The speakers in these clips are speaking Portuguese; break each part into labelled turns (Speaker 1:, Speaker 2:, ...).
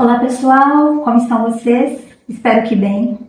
Speaker 1: Olá pessoal, como estão vocês? Espero que bem.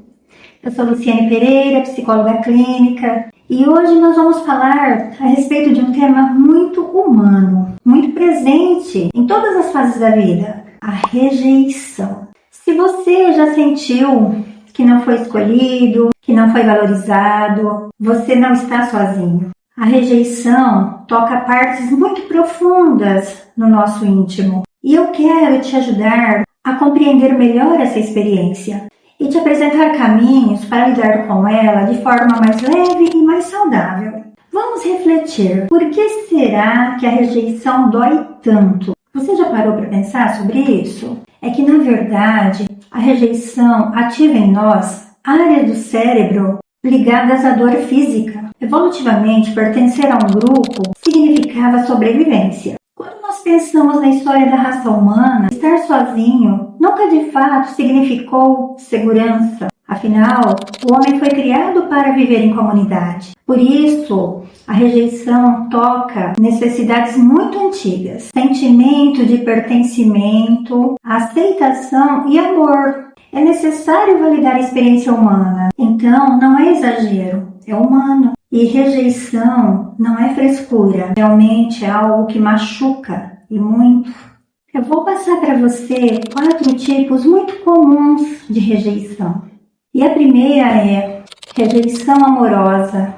Speaker 1: Eu sou Luciane Pereira, psicóloga clínica, e hoje nós vamos falar a respeito de um tema muito humano, muito presente em todas as fases da vida, a rejeição. Se você já sentiu que não foi escolhido, que não foi valorizado, você não está sozinho. A rejeição toca partes muito profundas no nosso íntimo. E eu quero te ajudar a compreender melhor essa experiência e te apresentar caminhos para lidar com ela de forma mais leve e mais saudável. Vamos refletir. Por que será que a rejeição dói tanto? Você já parou para pensar sobre isso? É que, na verdade, a rejeição ativa em nós áreas do cérebro ligadas à dor física. Evolutivamente, pertencer a um grupo significava sobrevivência. Quando nós pensamos na história da raça humana, estar sozinho nunca de fato significou segurança. Afinal, o homem foi criado para viver em comunidade. Por isso, a rejeição toca necessidades muito antigas. Sentimento de pertencimento, aceitação e amor. É necessário validar a experiência humana. Então, não é exagero, é humano. E rejeição não é frescura, realmente é algo que machuca e muito. Eu vou passar para você 4 tipos muito comuns de rejeição. E a primeira é rejeição amorosa,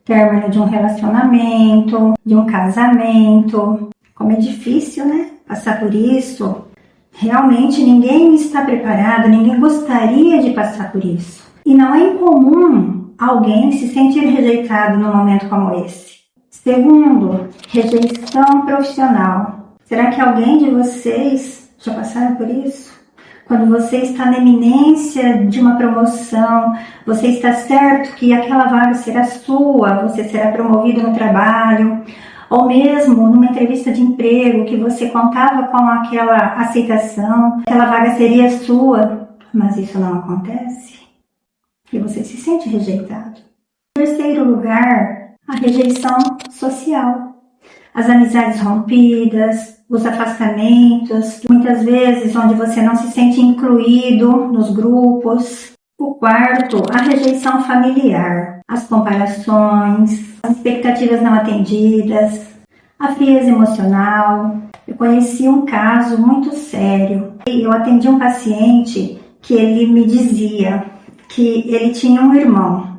Speaker 1: término de um relacionamento, de um casamento. Como é difícil, né? Passar por isso. Realmente ninguém está preparado, ninguém gostaria de passar por isso. E não é incomum alguém se sentir rejeitado num momento como esse. Segundo, rejeição profissional. Será que alguém de vocês já passaram por isso? Quando você está na iminência de uma promoção, você está certo que aquela vaga será sua, você será promovido no trabalho, ou mesmo numa entrevista de emprego que você contava com aquela aceitação, aquela vaga seria sua, mas isso não acontece. E você se sente rejeitado. Em terceiro lugar, a rejeição social. As amizades rompidas, os afastamentos, muitas vezes onde você não se sente incluído nos grupos. O quarto, a rejeição familiar. As comparações, as expectativas não atendidas, a frieza emocional. Eu conheci um caso muito sério. Eu atendi um paciente que ele me dizia que ele tinha um irmão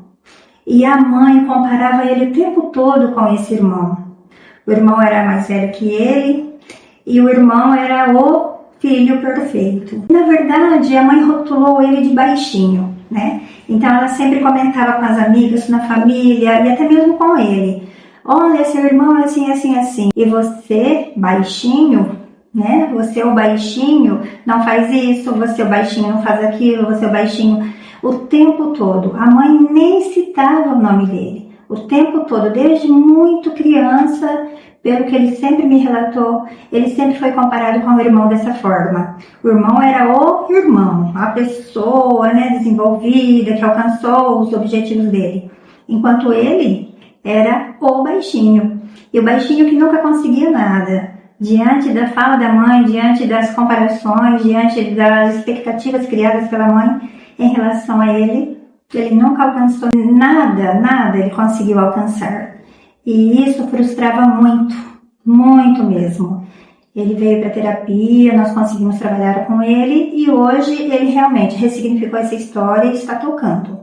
Speaker 1: e a mãe comparava ele o tempo todo com esse irmão. O irmão era mais velho que ele e o irmão era o filho perfeito. Na verdade, a mãe rotulou ele de baixinho, né? Então ela sempre comentava com as amigas, na família e até mesmo com ele. Olha, seu irmão é assim, assim, assim. E você, baixinho, né? Você é o baixinho, não faz isso, você é o baixinho, não faz aquilo, você é o baixinho. O tempo todo. A mãe nem citava o nome dele. O tempo todo, desde muito criança, pelo que ele sempre me relatou, ele sempre foi comparado com o irmão dessa forma. O irmão era o irmão, a pessoa, né, desenvolvida, que alcançou os objetivos dele. Enquanto ele era o baixinho. E o baixinho que nunca conseguia nada. Diante da fala da mãe, diante das comparações, diante das expectativas criadas pela mãe, em relação a ele nunca alcançou nada ele conseguiu alcançar. E isso frustrava muito, muito mesmo. Ele veio para terapia, nós conseguimos trabalhar com ele e hoje ele realmente ressignificou essa história e está tocando.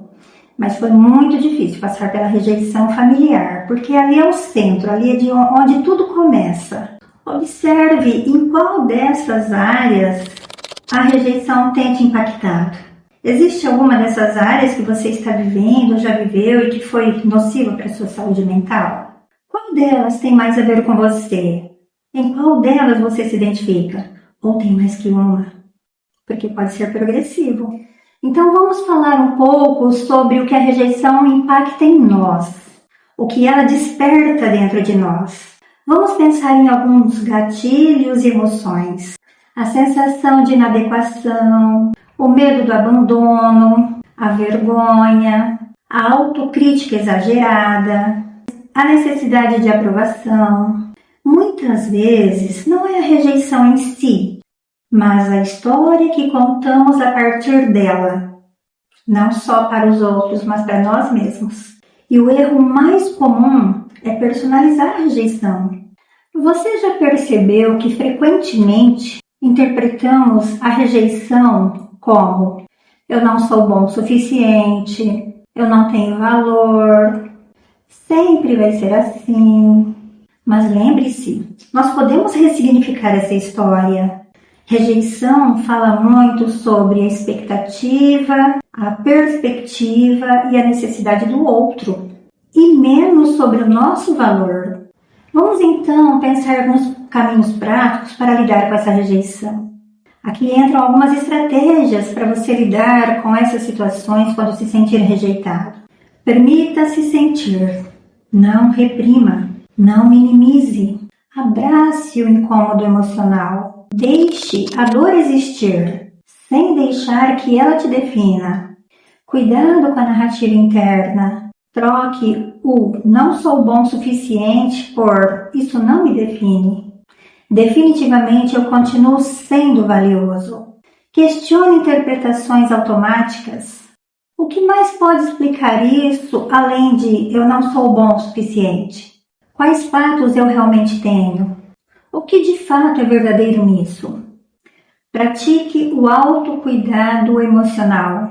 Speaker 1: Mas foi muito difícil passar pela rejeição familiar, porque ali é o centro, ali é de onde tudo começa. Observe em qual dessas áreas a rejeição tem te impactado. Existe alguma dessas áreas que você está vivendo, já viveu e que foi nociva para a sua saúde mental? Qual delas tem mais a ver com você? Em qual delas você se identifica? Ou tem mais que uma? Porque pode ser progressivo. Então vamos falar um pouco sobre o que a rejeição impacta em nós, o que ela desperta dentro de nós. Vamos pensar em alguns gatilhos e emoções. A sensação de inadequação, o medo do abandono, a vergonha, a autocrítica exagerada, a necessidade de aprovação. Muitas vezes não é a rejeição em si, mas a história que contamos a partir dela, não só para os outros, mas para nós mesmos. E o erro mais comum é personalizar a rejeição. Você já percebeu que frequentemente interpretamos a rejeição como: eu não sou bom o suficiente, eu não tenho valor, sempre vai ser assim. Mas lembre-se, nós podemos ressignificar essa história. Rejeição fala muito sobre a expectativa, a perspectiva e a necessidade do outro, e menos sobre o nosso valor. Vamos então pensar nos caminhos práticos para lidar com essa rejeição. Aqui entram algumas estratégias para você lidar com essas situações quando se sentir rejeitado. Permita-se sentir, não reprima, não minimize, abrace o incômodo emocional. Deixe a dor existir, sem deixar que ela te defina. Cuidado com a narrativa interna. Troque o não sou bom o suficiente por isso não me define. Definitivamente eu continuo sendo valioso. Questione interpretações automáticas. O que mais pode explicar isso além de eu não sou bom o suficiente? Quais fatos eu realmente tenho? O que de fato é verdadeiro nisso? Pratique o autocuidado emocional.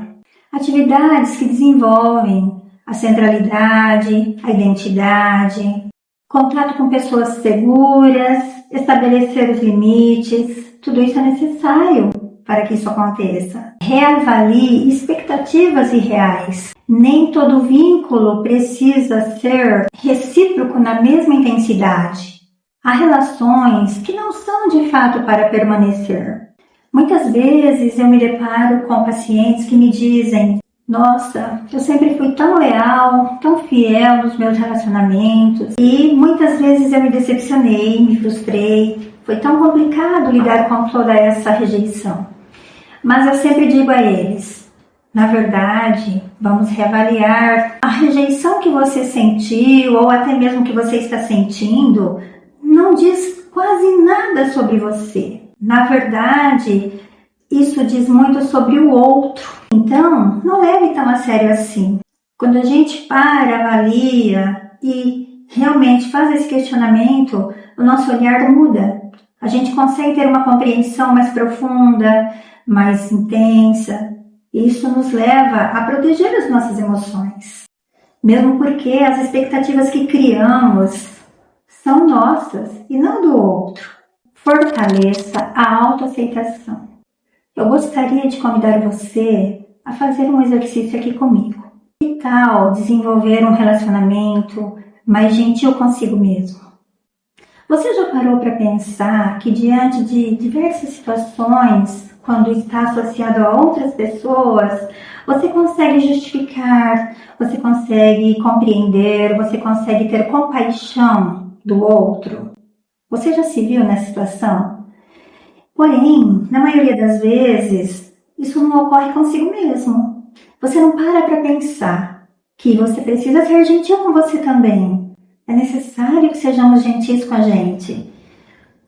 Speaker 1: Atividades que desenvolvem a centralidade, a identidade, contato com pessoas seguras, estabelecer os limites, tudo isso é necessário para que isso aconteça. Reavalie expectativas irreais. Nem todo vínculo precisa ser recíproco na mesma intensidade. Há relações que não são de fato para permanecer. Muitas vezes eu me deparo com pacientes que me dizem: nossa, eu sempre fui tão leal, tão fiel nos meus relacionamentos e muitas vezes eu me decepcionei, me frustrei. Foi tão complicado lidar com toda essa rejeição. Mas eu sempre digo a eles: na verdade, vamos reavaliar. A rejeição que você sentiu ou até mesmo que você está sentindo não diz quase nada sobre você. Na verdade, isso diz muito sobre o outro. Então, não leve tão a sério assim. Quando a gente avalia e realmente faz esse questionamento, o nosso olhar muda. A gente consegue ter uma compreensão mais profunda, mais intensa. E isso nos leva a proteger as nossas emoções. Mesmo porque as expectativas que criamos são nossas e não do outro. Fortaleça a autoaceitação. Eu gostaria de convidar você a fazer um exercício aqui comigo. Que tal desenvolver um relacionamento mais gentil consigo mesmo? Você já parou para pensar que diante de diversas situações, quando está associado a outras pessoas, você consegue justificar, você consegue compreender, você consegue ter compaixão do outro? Você já se viu nessa situação? Porém, na maioria das vezes, isso não ocorre consigo mesmo. Você não para pensar que você precisa ser gentil com você também. É necessário que sejamos gentis com a gente.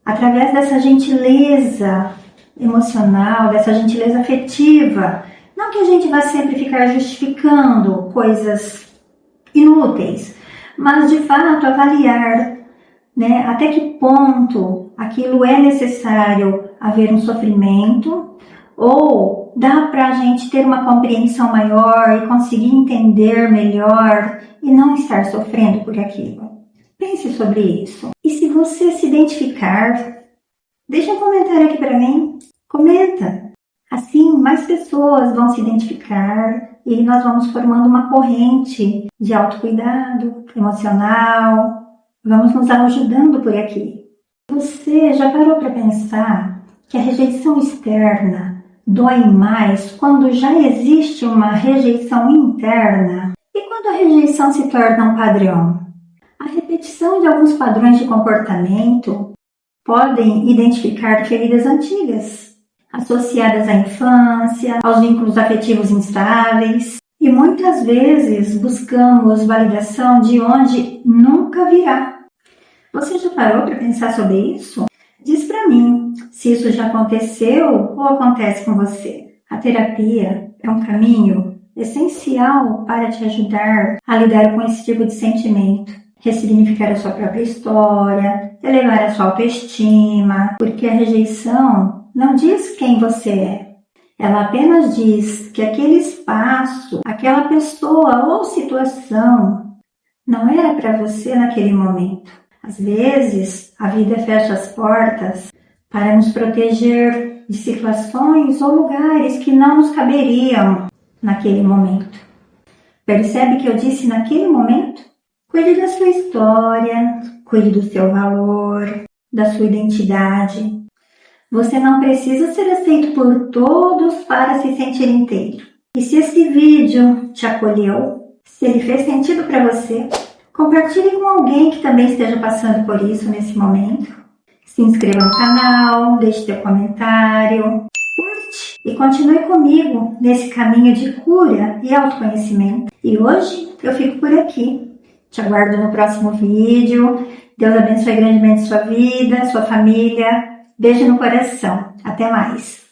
Speaker 1: Através dessa gentileza emocional, dessa gentileza afetiva. Não que a gente vá sempre ficar justificando coisas inúteis, mas de fato avaliar, até que ponto aquilo é necessário haver um sofrimento ou dá para a gente ter uma compreensão maior e conseguir entender melhor e não estar sofrendo por aquilo. Pense sobre isso. E se você se identificar, deixa um comentário aqui para mim. Comenta. Assim, mais pessoas vão se identificar e nós vamos formando uma corrente de autocuidado emocional. Vamos nos ajudando por aqui. Você já parou para pensar que a rejeição externa dói mais quando já existe uma rejeição interna? E quando a rejeição se torna um padrão? A repetição de alguns padrões de comportamento podem identificar feridas antigas, associadas à infância, aos vínculos afetivos instáveis. E muitas vezes buscamos validação de onde nunca virá. Você já parou para pensar sobre isso? Diz para mim se isso já aconteceu ou acontece com você. A terapia é um caminho essencial para te ajudar a lidar com esse tipo de sentimento, ressignificar a sua própria história, elevar a sua autoestima, porque a rejeição não diz quem você é. Ela apenas diz que aquele espaço, aquela pessoa ou situação não era para você naquele momento. Às vezes, a vida fecha as portas para nos proteger de situações ou lugares que não nos caberiam naquele momento. Percebe que eu disse naquele momento? Cuide da sua história, cuide do seu valor, da sua identidade. Você não precisa ser aceito por todos para se sentir inteiro. E se esse vídeo te acolheu, se ele fez sentido para você, compartilhe com alguém que também esteja passando por isso nesse momento. Se inscreva no canal, deixe seu comentário, curte e continue comigo nesse caminho de cura e autoconhecimento. E hoje eu fico por aqui. Te aguardo no próximo vídeo. Deus abençoe grandemente sua vida, sua família. Beijo no coração. Até mais.